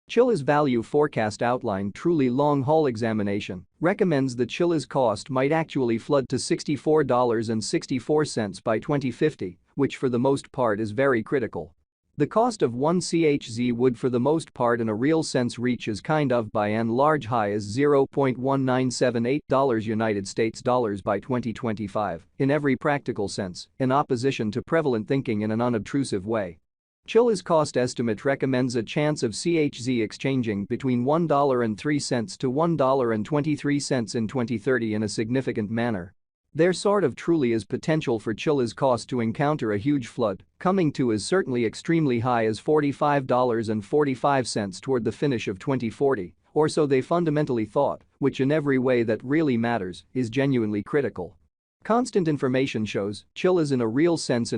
Chilliz Value Forecast Outline Truly Long-Haul Examination recommends that Chilliz cost might actually flood to $64.64 by 2050, which for the most part is very critical. The cost of 1 CHZ would for the most part in a real sense reach as kind of by and large high as $0.1978 United States dollars by 2025 in every practical sense, in opposition to prevalent thinking in an unobtrusive way. Chilliz cost estimate recommends a chance of CHZ exchanging between $1.03 to $1.23 in 2030 in a significant manner. There sort of truly is potential for Chilliz cost to encounter a huge flood, coming to as certainly extremely high as $45.45 toward the finish of 2040, or so they fundamentally thought, which in every way that really matters is genuinely critical. Constant information shows Chilliz in a real sense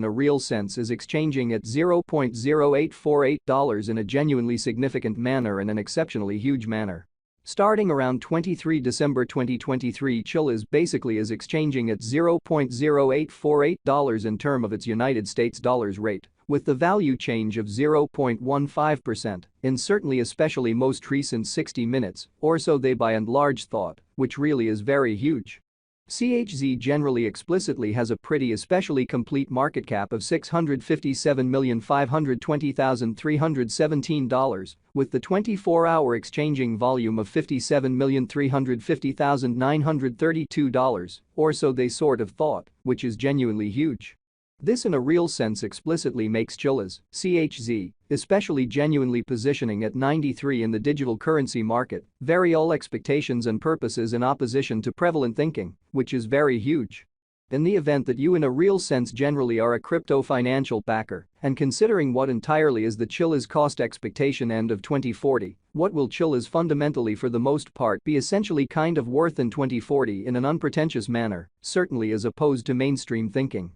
is exchanging at $0.0848 in a genuinely significant manner and an exceptionally huge manner. Starting around 23 December 2023, Chilliz basically is exchanging at $0.0848 in term of its United States dollars rate, with the value change of 0.15% in certainly especially most recent 60 minutes, or so they by and large thought, which really is very huge. CHZ generally explicitly has a pretty especially complete market cap of $657,520,317, with the 24-hour exchanging volume of $57,350,932, or so they sort of thought, which is genuinely huge. This in a real sense explicitly makes Chilliz, CHZ, especially genuinely positioning at 93 in the digital currency market, vary all expectations and purposes in opposition to prevalent thinking, which is very huge. In the event that you in a real sense generally are a crypto financial backer, and considering what entirely is the Chilliz cost expectation end of 2040, what will Chilliz fundamentally for the most part be essentially kind of worth in 2040 in an unpretentious manner, certainly as opposed to mainstream thinking?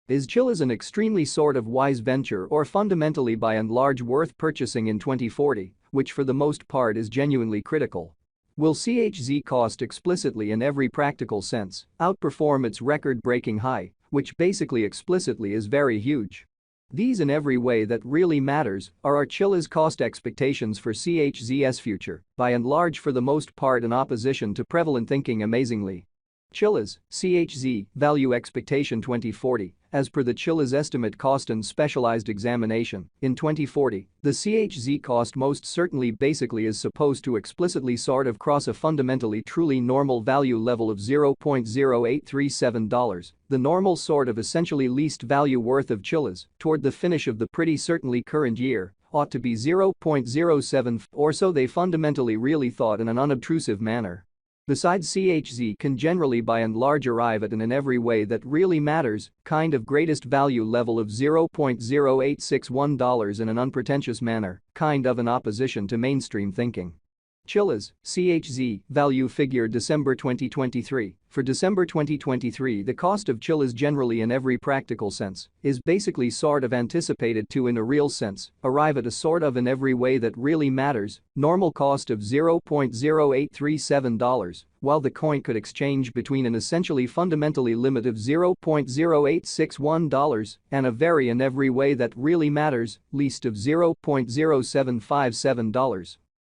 Is Chilliz an extremely sort of wise venture or fundamentally by and large worth purchasing in 2040, which for the most part is genuinely critical? Will CHZ cost explicitly in every practical sense outperform its record-breaking high, which basically explicitly is very huge? These in every way that really matters are our Chilliz cost expectations for CHZ's future, by and large for the most part in opposition to prevalent thinking amazingly. Chilliz, CHZ, Value Expectation 2040, as per the Chilliz Estimate Cost and Specialized Examination, in 2040, the CHZ cost most certainly basically is supposed to explicitly sort of cross a fundamentally truly normal value level of $0.0837, the normal sort of essentially least value worth of Chilliz, toward the finish of the pretty certainly current year, ought to be 0.07 or so they fundamentally really thought in an unobtrusive manner. Besides, CHZ can generally by and large arrive at an in every way that really matters kind of greatest value level of $0.0861 in an unpretentious manner, kind of in opposition to mainstream thinking. Chilliz, CHZ, value figure December 2023. For December 2023, the cost of Chilliz generally in every practical sense is basically sort of anticipated to in a real sense arrive at a sort of in every way that really matters normal cost of $0.0837, while the coin could exchange between an essentially fundamentally limit of $0.0861 and a very in every way that really matters least of $0.0757.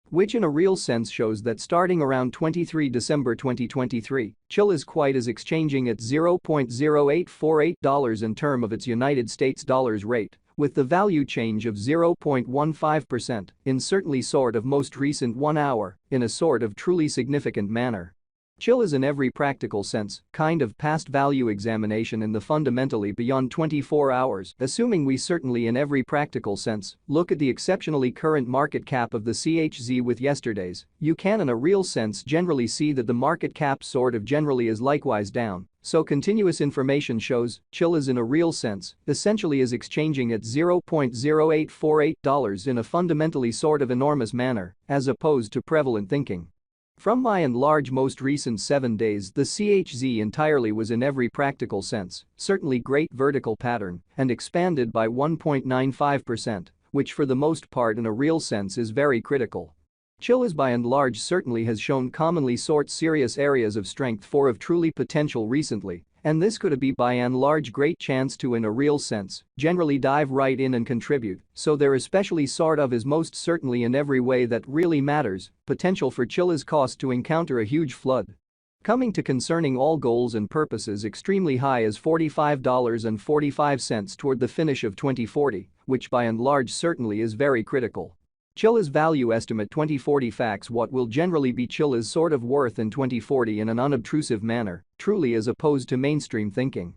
Which in a real sense shows that starting around 23 December 2023, Chilliz quite is exchanging at $0.0848 in term of its United States dollars rate, with the value change of 0.15% in certainly sort of most recent 1 hour in a sort of truly significant manner. Chilliz in every practical sense kind of past value examination in the fundamentally beyond 24 hours, assuming we certainly in every practical sense look at the exceptionally current market cap of the CHZ with yesterday's, you can in a real sense generally see that the market cap sort of generally is likewise down. So continuous information shows Chilliz in a real sense essentially is exchanging at $0.0848 in a fundamentally sort of enormous manner as opposed to prevalent thinking. From by and large most recent 7 days, the CHZ entirely was in every practical sense certainly great vertical pattern and expanded by 1.95%, which for the most part in a real sense is very critical. Chilliz by and large certainly has shown commonly sort serious areas of strength for of truly potential recently And this could be by and large great chance to in a real sense, generally dive right in and contribute, so there especially sort of is most certainly in every way that really matters, potential for Chilliz cost to encounter a huge flood. Coming to concerning all goals and purposes extremely high as $45.45 toward the finish of 2040, which by and large certainly is very critical. Chilliz value estimate 2040 facts. What will generally be Chilliz sort of worth in 2040 in an unobtrusive manner, truly as opposed to mainstream thinking.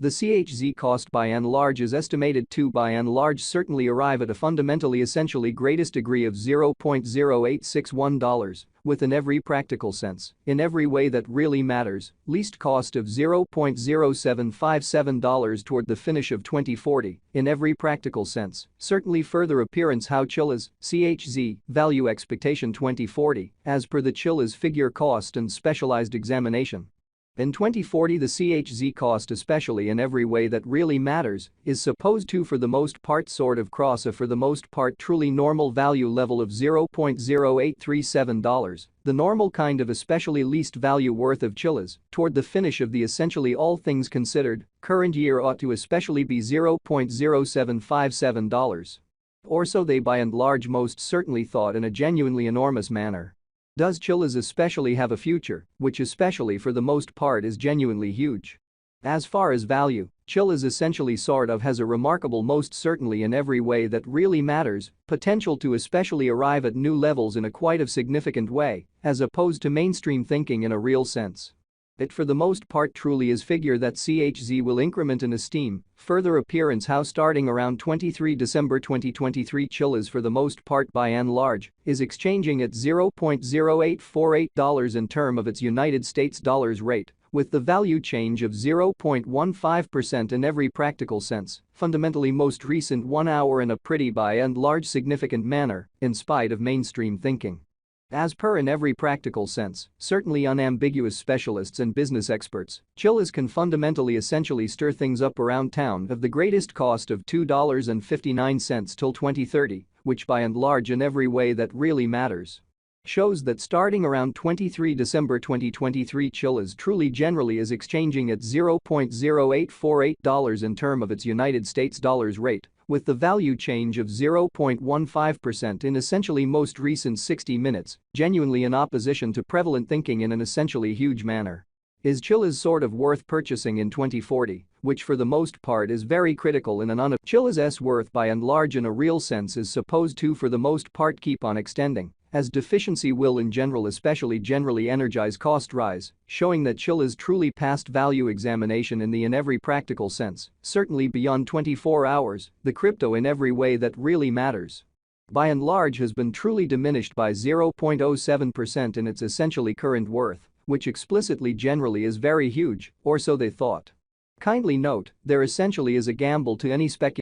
The CHZ cost by and large is estimated to by and large certainly arrive at a fundamentally essentially greatest degree of $0.0861, with in every practical sense, in every way that really matters, least cost of $0.0757 toward the finish of 2040, in every practical sense, certainly further appearance how Chilliz, CHZ, value expectation 2040, as per the Chilliz figure cost and specialized examination. In 2040 the CHZ cost especially in every way that really matters is supposed to for the most part sort of cross a for the most part truly normal value level of $0.0837, the normal kind of especially least value worth of Chilliz, toward the finish of the essentially all things considered, current year ought to especially be $0.0757. Or so they by and large most certainly thought in a genuinely enormous manner. Does Chilliz especially have a future, which especially for the most part is genuinely huge? As far as value, Chilliz essentially sort of has a remarkable most certainly in every way that really matters, potential to especially arrive at new levels in a quite of significant way, as opposed to mainstream thinking in a real sense. It for the most part truly is figure that CHZ will increment in esteem, further appearance how starting around 23 December 2023 Chilliz for the most part by and large is exchanging at $0.0848 in term of its United States dollars rate, with the value change of 0.15% in every practical sense, fundamentally most recent 1 hour in a pretty by and large significant manner, in spite of mainstream thinking. As per in every practical sense, certainly unambiguous specialists and business experts, Chilliz can fundamentally essentially stir things up around town of the greatest cost of $2.59 till 2030, which by and large in every way that really matters shows that starting around 23 December 2023 Chilliz truly generally is exchanging at $0.0848 in term of its United States dollars rate, with the value change of 0.15% in essentially most recent 60 minutes, genuinely in opposition to prevalent thinking in an essentially huge manner. Is Chilliz sort of worth purchasing in 2040, which for the most part is very critical in an Chilliz's worth by and large in a real sense is supposed to for the most part keep on extending, as deficiency will in general especially generally energize cost rise, showing that Chilliz truly passed value examination in every practical sense, certainly beyond 24 hours, the crypto in every way that really matters. By and large has been truly diminished by 0.07% in its essentially current worth, which explicitly generally is very huge, or so they thought. Kindly note, there essentially is a gamble to any speculation